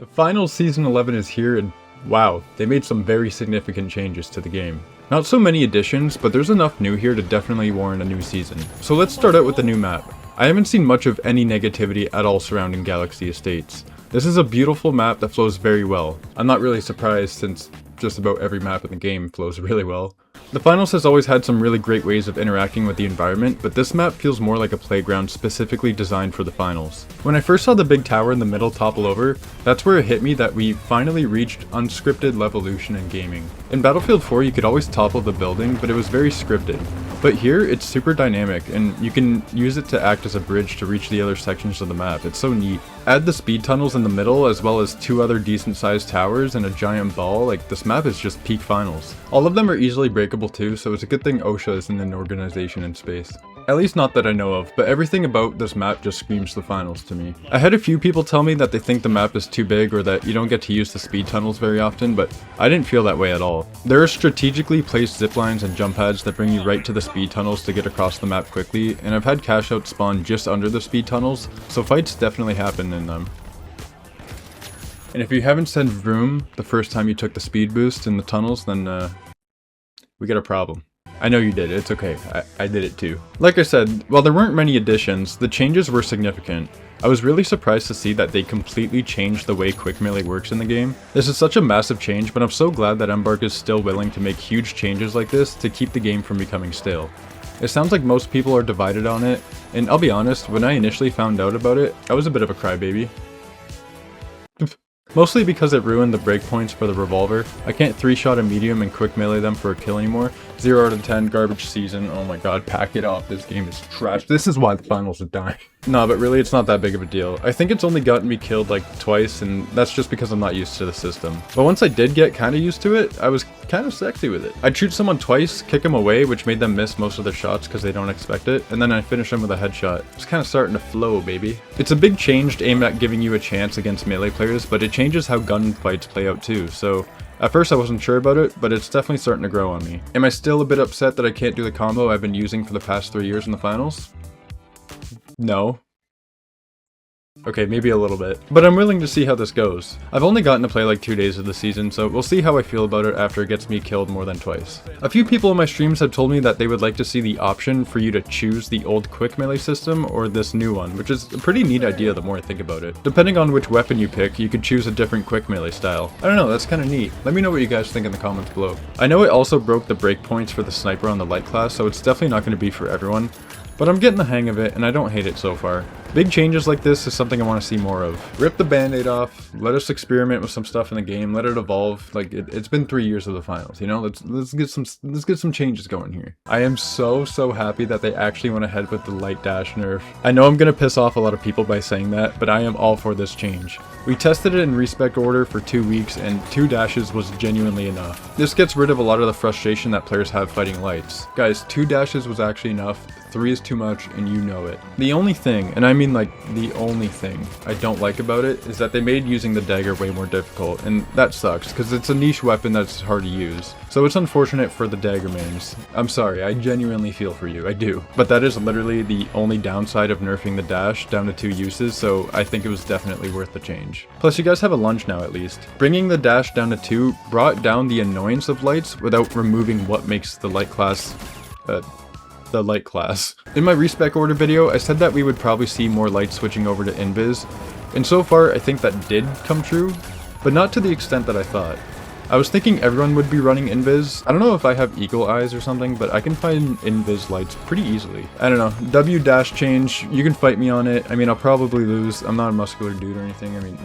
The final Season 11 is here and wow, they made some very significant changes to the game. Not so many additions, but there's enough new here to definitely warrant a new season. So let's start out with the new map. I haven't seen much of any negativity at all surrounding Galaxy Estates. This is a beautiful map that flows very well. I'm not really surprised since just about every map in the game flows really well. The finals has always had some really great ways of interacting with the environment, but this map feels more like a playground specifically designed for the finals. When I first saw the big tower in the middle topple over, that's where it hit me that we finally reached unscripted levolution in gaming. In Battlefield 4 you could always topple the building, but it was very scripted. But here it's super dynamic, and you can use it to act as a bridge to reach the other sections of the map. It's so neat. Add the speed tunnels in the middle as well as 2 other decent sized towers and a giant ball, like this map is just peak finals. All of them are easily breakable too, so it's a good thing OSHA isn't an organization in space. At least not that I know of, but everything about this map just screams the finals to me. I had a few people tell me that they think the map is too big or that you don't get to use the speed tunnels very often, but I didn't feel that way at all. There are strategically placed ziplines and jump pads that bring you right to the speed tunnels to get across the map quickly, and I've had cash outs spawn just under the speed tunnels, so fights definitely happen in them. And if you haven't said vroom the first time you took the speed boost in the tunnels, then we got a problem. I know you did, it's okay, I did it too. Like I said, while there weren't many additions, the changes were significant. I was really surprised to see that they completely changed the way quick melee works in the game. This is such a massive change, but I'm so glad that Embark is still willing to make huge changes like this to keep the game from becoming stale. It sounds like most people are divided on it, and I'll be honest, when I initially found out about it, I was a bit of a crybaby. Mostly because it ruined the breakpoints for the revolver. I can't 3-shot a medium and quick melee them for a kill anymore. 0 out of 10, garbage season, oh my god, pack it off, this game is trash. This is why the finals are dying. Nah, but really it's not that big of a deal. I think it's only gotten me killed like twice, and that's just because I'm not used to the system. But once I did get kinda used to it, I was kinda sexy with it. I'd shoot someone twice, kick them away, which made them miss most of their shots because they don't expect it, and then I finish them with a headshot. It's kinda starting to flow, baby. It's a big change aimed at giving you a chance against melee players, but it changes how gunfights play out too, so at first I wasn't sure about it, but it's definitely starting to grow on me. Am I still a bit upset that I can't do the combo I've been using for the past 3 years in the finals? No. Okay, maybe a little bit. But I'm willing to see how this goes. I've only gotten to play like 2 days of the season, so we'll see how I feel about it after it gets me killed more than twice. A few people in my streams have told me that they would like to see the option for you to choose the old quick melee system or this new one, which is a pretty neat idea the more I think about it. Depending on which weapon you pick, you could choose a different quick melee style. I don't know, that's kinda neat. Let me know what you guys think in the comments below. I know it also broke the breakpoints for the sniper on the light class, so it's definitely not going to be for everyone. But I'm getting the hang of it, and I don't hate it so far. Big changes like this is something I want to see more of. Rip the band-aid off, let us experiment with some stuff in the game, let it evolve. Like, it's been 3 years of the finals, you know? Let's get some changes going here. I am so happy that they actually went ahead with the light dash nerf. I know I'm gonna piss off a lot of people by saying that, but I am all for this change. We tested it in respec order for 2 weeks, and 2 dashes was genuinely enough. This gets rid of a lot of the frustration that players have fighting lights. Guys, 2 dashes was actually enough. 3 is too much, and you know it. The only thing, and I mean like the only thing, I don't like about it is that they made using the dagger way more difficult, and that sucks, because it's a niche weapon that's hard to use. So it's unfortunate for the dagger mains. I'm sorry, I genuinely feel for you, I do. But that is literally the only downside of nerfing the dash down to 2 uses, so I think it was definitely worth the change. Plus you guys have a lunge now at least. Bringing the dash down to 2 brought down the annoyance of lights without removing what makes the light class the light class. In my respec order video, I said that we would probably see more lights switching over to invis, and so far I think that did come true, but not to the extent that I thought. I was thinking everyone would be running invis. I don't know if I have eagle eyes or something, but I can find invis lights pretty easily. I don't know, W dash change, you can fight me on it. I mean, I'll probably lose. I'm not a muscular dude or anything. I mean,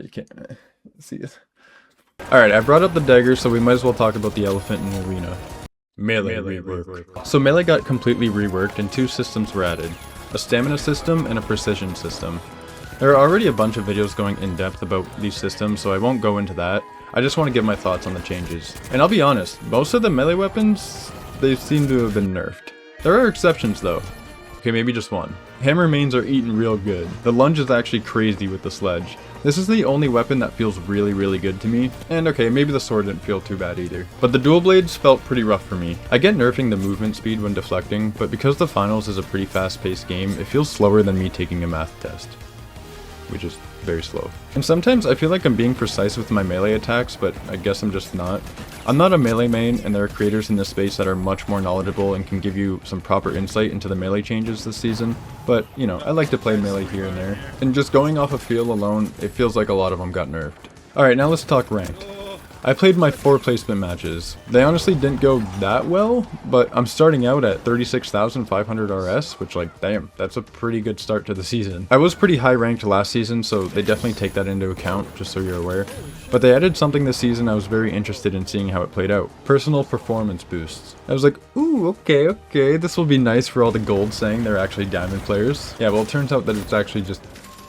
you can't see it. Alright, I brought up the dagger, so we might as well talk about the elephant in the arena. Melee rework. So melee got completely reworked and 2 systems were added. A stamina system and a precision system. There are already a bunch of videos going in depth about these systems, so I won't go into that. I just want to give my thoughts on the changes. And I'll be honest, most of the melee weapons, they seem to have been nerfed. There are exceptions though. Okay, maybe just one. Hammer mains are eating real good. The lunge is actually crazy with the sledge. This is the only weapon that feels really good to me. And okay, maybe the sword didn't feel too bad either. But the dual blades felt pretty rough for me. I get nerfing the movement speed when deflecting, but because the finals is a pretty fast-paced game, it feels slower than me taking a math test. which is very slow. And sometimes I feel like I'm being precise with my melee attacks, but I guess I'm just not. I'm not a melee main, and there are creators in this space that are much more knowledgeable and can give you some proper insight into the melee changes this season. But, you know, I like to play melee here and there. And just going off of feel alone, it feels like a lot of them got nerfed. Alright, now let's talk ranked. I played my 4 placement matches. They honestly didn't go that well, but I'm starting out at 36,500 RS, which, like, damn, that's a pretty good start to the season. I was pretty high ranked last season, so they definitely take that into account, just so you're aware. But they added something this season I was very interested in seeing how it played out. Personal performance boosts. I was like, ooh, okay, this will be nice for all the gold saying they're actually diamond players. Yeah, well, it turns out that it's actually just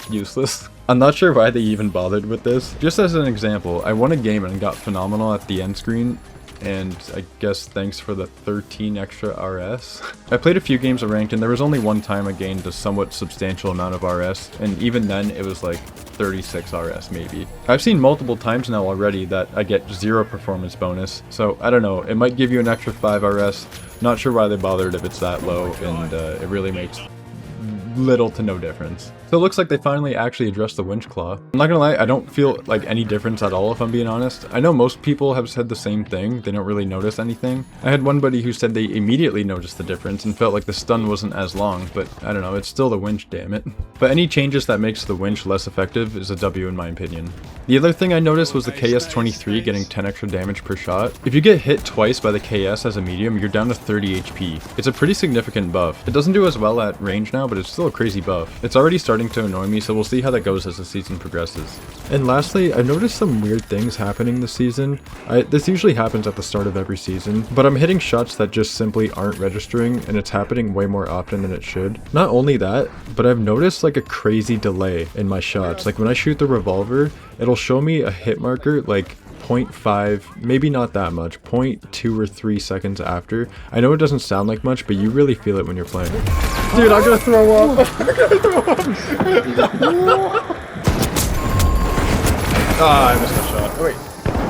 useless. I'm not sure why they even bothered with this. Just as an example, I won a game and got phenomenal at the end screen, and I guess thanks for the 13 extra RS. I played a few games of ranked, and there was only one time I gained a somewhat substantial amount of RS, and even then it was like 36 RS maybe. I've seen multiple times now already that I get 0 performance bonus, so I don't know, it might give you an extra 5 RS. Not sure why they bothered if it's that low, and it really makes little to no difference. So it looks like they finally actually addressed the winch claw. I'm not gonna lie, I don't feel like any difference at all if I'm being honest. I know most people have said the same thing, they don't really notice anything. I had one buddy who said they immediately noticed the difference and felt like the stun wasn't as long, but I don't know, it's still the winch, damn it. But any changes that makes the winch less effective is a W in my opinion. The other thing I noticed was the KS-23 getting 10 extra damage per shot. If you get hit twice by the KS as a medium, you're down to 30 HP. It's a pretty significant buff. It doesn't do as well at range now, but it's still a crazy buff. It's already starting to annoy me, so we'll see how that goes as the season progresses. And lastly, I've noticed some weird things happening this season. This usually happens at the start of every season, but I'm hitting shots that just simply aren't registering, and it's happening way more often than it should. Not only that, but I've noticed like a crazy delay in my shots. Like when I shoot the revolver, it'll show me a hit marker like 0.5, maybe not that much, 0.2 or 3 seconds after. I know it doesn't sound like much, but you really feel it when you're playing. Dude, I'm gonna throw up! I'm gonna throw up! Ah, I missed that shot. Oh wait.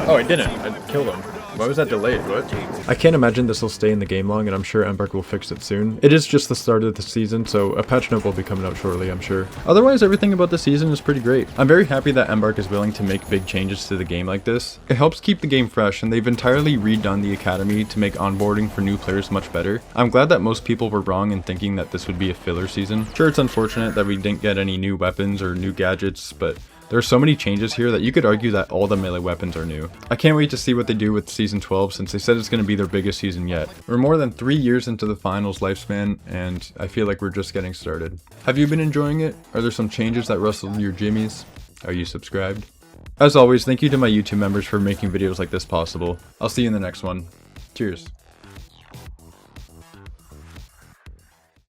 Oh, I didn't. I killed him. Why was that delayed? What? I can't imagine this will stay in the game long, and I'm sure Embark will fix it soon. It is just the start of the season, so a patch note will be coming out shortly, I'm sure. Otherwise, everything about the season is pretty great. I'm very happy that Embark is willing to make big changes to the game like this. It helps keep the game fresh, and they've entirely redone the academy to make onboarding for new players much better. I'm glad that most people were wrong in thinking that this would be a filler season. Sure, it's unfortunate that we didn't get any new weapons or new gadgets, but there are so many changes here that you could argue that all the melee weapons are new. I can't wait to see what they do with Season 12 since they said it's going to be their biggest season yet. We're more than 3 years into the finals lifespan, and I feel like we're just getting started. Have you been enjoying it? Are there some changes that rustled your jimmies? Are you subscribed? As always, thank you to my YouTube members for making videos like this possible. I'll see you in the next one. Cheers.